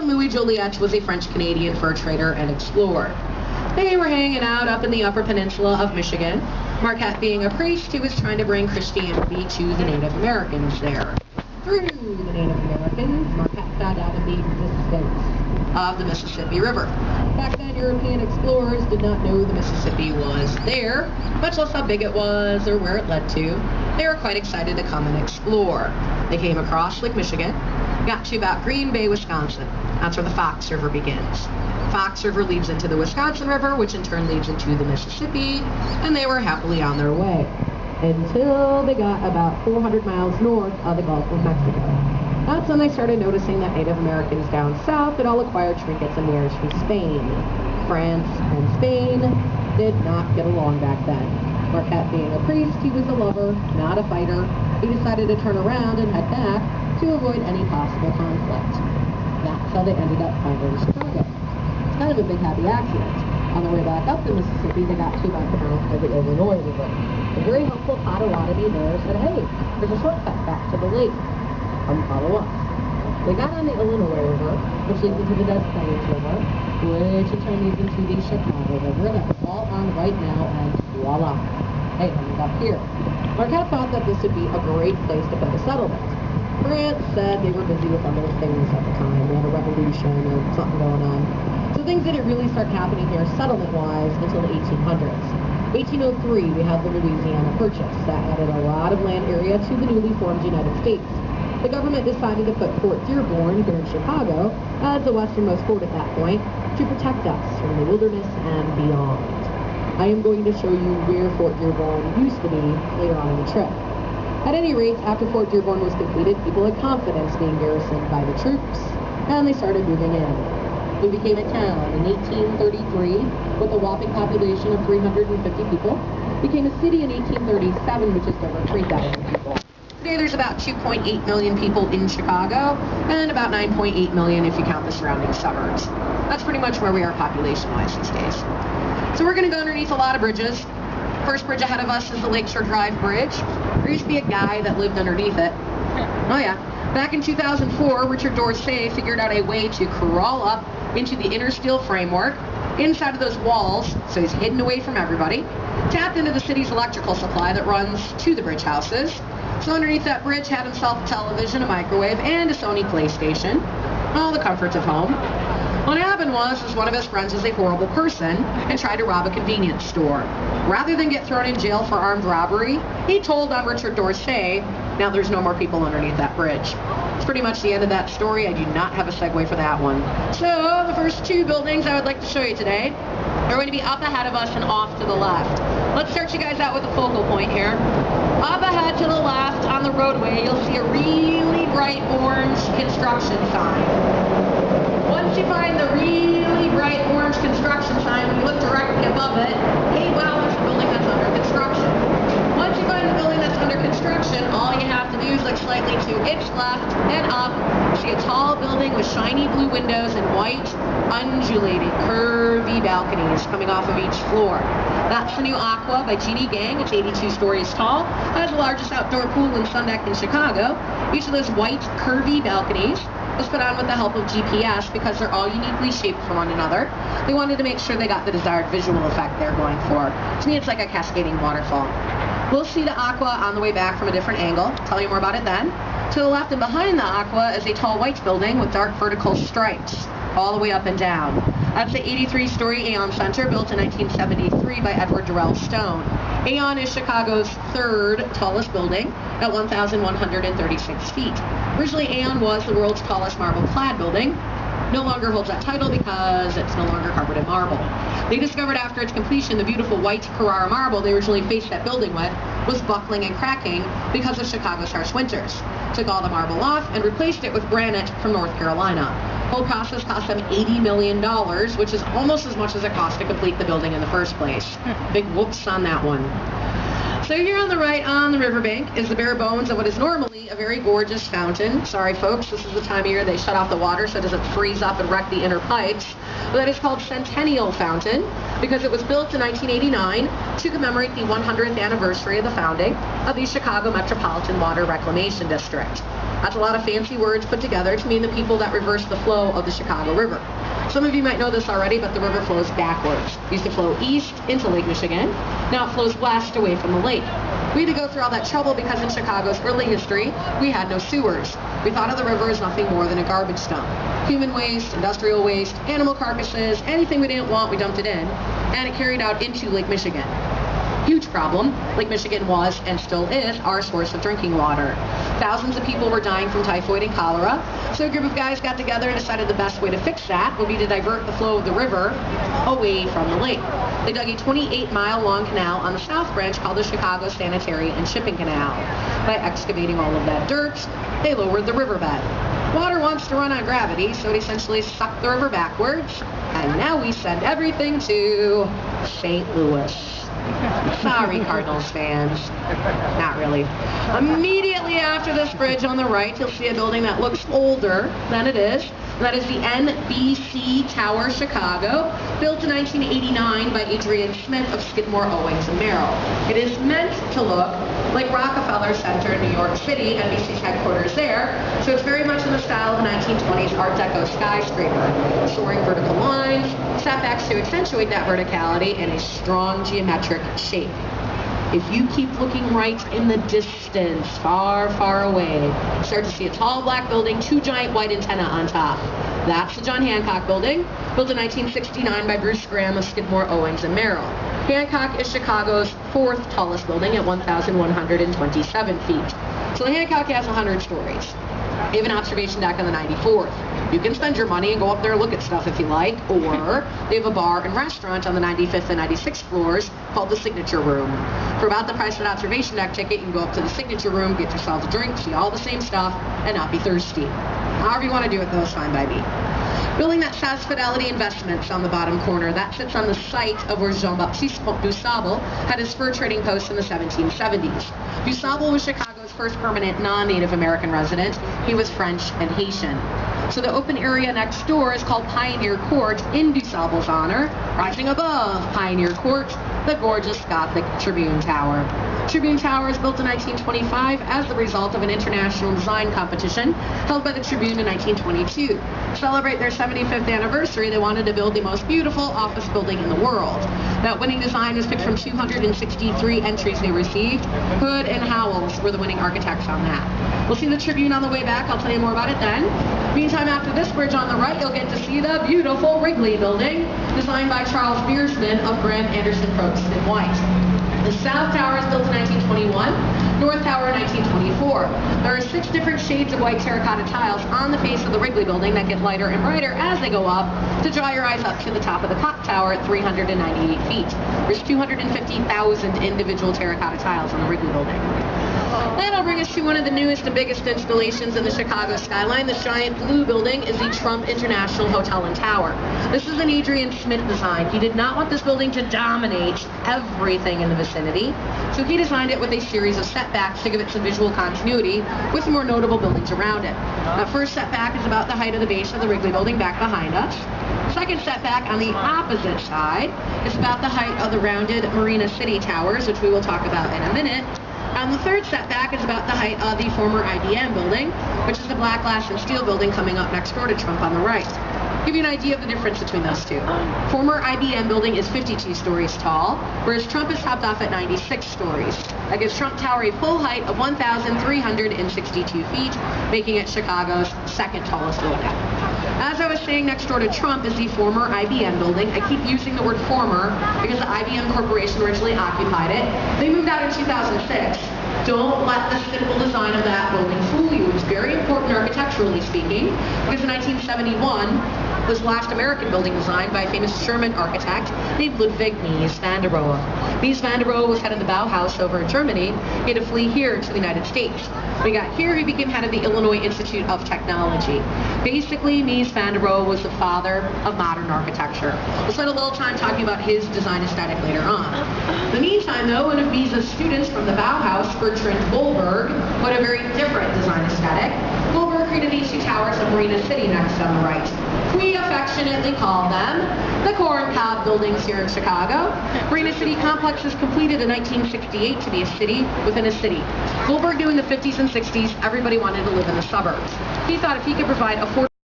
Louis Joliet was a French-Canadian fur trader and explorer. They were hanging out up in the Upper Peninsula of Michigan, Marquette being a priest who was trying to bring Christianity to the Native Americans there. Through the Native Americans, Marquette found out of the existence of the Mississippi River. Back then, European explorers did not know the Mississippi was there, much less how big it was or where it led to. They were quite excited to come and explore. They came across Lake Michigan, got to about Green Bay, Wisconsin. That's where the Fox River begins. Fox River leads into the Wisconsin River, which in turn leads into the Mississippi, and they were happily on their way until they got about 400 miles north of the Gulf of Mexico. That's when they started noticing that Native Americans down south had all acquired trinkets and wares from Spain. France and Spain did not get along back then. Marquette being a priest, he was a lover, not a fighter. He decided to turn around and head back to avoid any possible conflict. That's how they ended up finding Chicago. It's kind of a big happy accident. On their way back up the Mississippi, they got to about the mouth of the Illinois River. A very helpful Potawatomi there said, hey, there's a shortcut back to the lake. Come follow us. They got on the Illinois River, which leads into the Des Plaines River, which in turn leads into the Chicago River that we're all on right now, and voila. Hey, ended up here. Marquette thought that this would be a great place to put a settlement. France said they were busy with other things at the time. They had a revolution or something going on. So things didn't really start happening here settlement-wise until the 1800s. 1803, we had the Louisiana Purchase. That added a lot of land area to the newly formed United States. The government decided to put Fort Dearborn here in Chicago as the westernmost fort at that point to protect us from the wilderness and beyond. I am going to show you where Fort Dearborn used to be later on in the trip. At any rate, after Fort Dearborn was completed, people had confidence being garrisoned by the troops, and they started moving in. We became a town in 1833 with a whopping population of 350 people. Became a city in 1837 with just over 3,000 people. Today there's about 2.8 million people in Chicago, and about 9.8 million if you count the surrounding suburbs. That's pretty much where we are population-wise these days. So we're going to go underneath a lot of bridges. First bridge ahead of us is the Lakeshore Drive Bridge. There used to be a guy that lived underneath it. Oh yeah. Back in 2004, Richard Dorsey figured out a way to crawl up into the inner steel framework inside of those walls, so he's hidden away from everybody, tapped into the city's electrical supply that runs to the bridge houses. So underneath that bridge had himself a television, a microwave, and a Sony PlayStation. All the comforts of home. What happened was one of his friends was a horrible person and tried to rob a convenience store. Rather than get thrown in jail for armed robbery, he told on Richard Dorsey, now there's no more people underneath that bridge. It's pretty much the end of that story. I do not have a segue for that one. So the first two buildings I would like to show you today are going to be up ahead of us and off to the left. Let's start you guys out with a focal point here. Up ahead to the left on the roadway, you'll see a really bright orange construction sign. Once you find the really bright orange construction sign, when you look directly above it, hey, wow, there's a building that's under construction. Once you find the building that's under construction, all you have to do is look slightly to its left and up. See a tall building with shiny blue windows and white, undulating, curvy balconies coming off of each floor. That's the new Aqua by Jeannie Gang. It's 82 stories tall. Has the largest outdoor pool and sun deck in Chicago. Each of those white, curvy balconies was put on with the help of GPS because they're all uniquely shaped from one another. They wanted to make sure they got the desired visual effect they're going for. To me, it's like a cascading waterfall. We'll see the Aqua on the way back from a different angle. Tell you more about it then. To the left and behind the Aqua is a tall white building with dark vertical stripes all the way up and down. That's the 83-story Aon Center built in 1973 by Edward Durrell Stone. Aon is Chicago's third tallest building at 1,136 feet. Originally, Aon was the world's tallest marble-clad building. No longer holds that title because it's no longer carpeted marble. They discovered after its completion the beautiful white Carrara marble they originally faced that building with was buckling and cracking because of Chicago's harsh winters. Took all the marble off and replaced it with granite from North Carolina. The whole process cost them $80 million, which is almost as much as it cost to complete the building in the first place. Big whoops on that one. So here on the right on the riverbank is the bare bones of what is normally a very gorgeous fountain. Sorry folks, this is the time of year they shut off the water so it doesn't freeze up and wreck the inner pipes. But that is called Centennial Fountain because it was built in 1989 to commemorate the 100th anniversary of the founding of the Chicago Metropolitan Water Reclamation District. That's a lot of fancy words put together to mean the people that reverse the flow of the Chicago River. Some of you might know this already, but the river flows backwards. It used to flow east into Lake Michigan. Now it flows west away from the lake. We had to go through all that trouble because in Chicago's early history, we had no sewers. We thought of the river as nothing more than a garbage dump. Human waste, industrial waste, animal carcasses, anything we didn't want, we dumped it in, and it carried out into Lake Michigan. Huge problem. Lake Michigan was and still is our source of drinking water. Thousands of people were dying from typhoid and cholera, so a group of guys got together and decided the best way to fix that would be to divert the flow of the river away from the lake. They dug a 28-mile-long canal on the south branch called the Chicago Sanitary and Shipping Canal. By excavating all of that dirt, they lowered the riverbed. Water wants to run on gravity, so it essentially sucked the river backwards, and now we send everything to St. Louis. Sorry, Cardinals fans. Not really. Immediately after this bridge on the right, you'll see a building that looks older than it is. That is the NBC Tower, Chicago, built in 1989 by Adrian Smith of Skidmore, Owings & Merrill. It is meant to look like Rockefeller Center in New York City, NBC's headquarters there, so it's very much in the style of a 1920s Art Deco skyscraper, soaring vertical lines, setbacks to accentuate that verticality, and a strong geometric shape. If you keep looking right in the distance, far, far away, you start to see a tall black building, two giant white antennae on top. That's the John Hancock Building, built in 1969 by Bruce Graham of Skidmore, Owings & Merrill. Hancock is Chicago's fourth tallest building at 1,127 feet. So the Hancock has 100 stories. They have an observation deck on the 94th. You can spend your money and go up there and look at stuff if you like, or they have a bar and restaurant on the 95th and 96th floors called the Signature Room. For about the price of an observation deck ticket, you can go up to the Signature Room, get yourself a drink, see all the same stuff, and not be thirsty. However you want to do it, though, is fine by me. Building that says Fidelity Investments on the bottom corner. That sits on the site of where Jean-Baptiste Dusable had his fur trading post in the 1770s. Dusable was Chicago's first permanent non-Native American resident. He was French and Haitian. So the open area next door is called Pioneer Court in Dusable's honor. Rising above Pioneer Court, the gorgeous Gothic Tribune Tower. Tribune Tower is built in 1925 as the result of an international design competition held by the Tribune in 1922. To celebrate their 75th anniversary, they wanted to build the most beautiful office building in the world. That winning design was picked from 263 entries they received. Hood and Howells were the winning architects on that. We'll see the Tribune on the way back. I'll tell you more about it then. Meantime, after this bridge on the right, you'll get to see the beautiful Wrigley Building, designed by Charles Biersman of Graham Anderson Probst & White. The South Tower is built in 1921, North Tower in 1924. There are 6 different shades of white terracotta tiles on the face of the Wrigley Building that get lighter and brighter as they go up to draw your eyes up to the top of the clock tower at 398 feet. There's 250,000 individual terracotta tiles on the Wrigley Building. That'll bring us to one of the newest and biggest installations in the Chicago skyline. This giant blue building is the Trump International Hotel and Tower. This is an Adrian Smith design. He did not want this building to dominate everything in the vicinity, so he designed it with a series of setbacks to give it some visual continuity with more notable buildings around it. The first setback is about the height of the base of the Wrigley Building back behind us. Second setback on the opposite side is about the height of the rounded Marina City Towers, which we will talk about in a minute. And the third setback is about the height of the former IBM building, which is the black glass and steel building coming up next door to Trump on the right. Give you an idea of the difference between those two. Former IBM building is 52 stories tall, whereas Trump is topped off at 96 stories. That gives Trump Tower a full height of 1,362 feet, making it Chicago's second tallest building. As I was saying, next door to Trump is the former IBM building. I keep using the word former because the IBM Corporation originally occupied it. They moved out in 2006. Don't let the simple design of that building fool you. It's very important architecturally speaking because in 1971, was the last American building designed by a famous German architect named Ludwig Mies van der Rohe. Mies van der Rohe was head of the Bauhaus over in Germany. He had to flee here to the United States. When he got here, he became head of the Illinois Institute of Technology. Basically, Mies van der Rohe was the father of modern architecture. We'll spend a little time talking about his design aesthetic later on. In the meantime, though, one of Mies's students from the Bauhaus, Bertrand Goldberg, had a very different design aesthetic. Goldberg created these two towers of Marina City next on the right. We affectionately call them the Corn Cob buildings here in Chicago. Marina City complex was completed in 1968 to be a city within a city. Goldberg knew in the 50s and 60s everybody wanted to live in the suburbs. He thought if he could provide affordable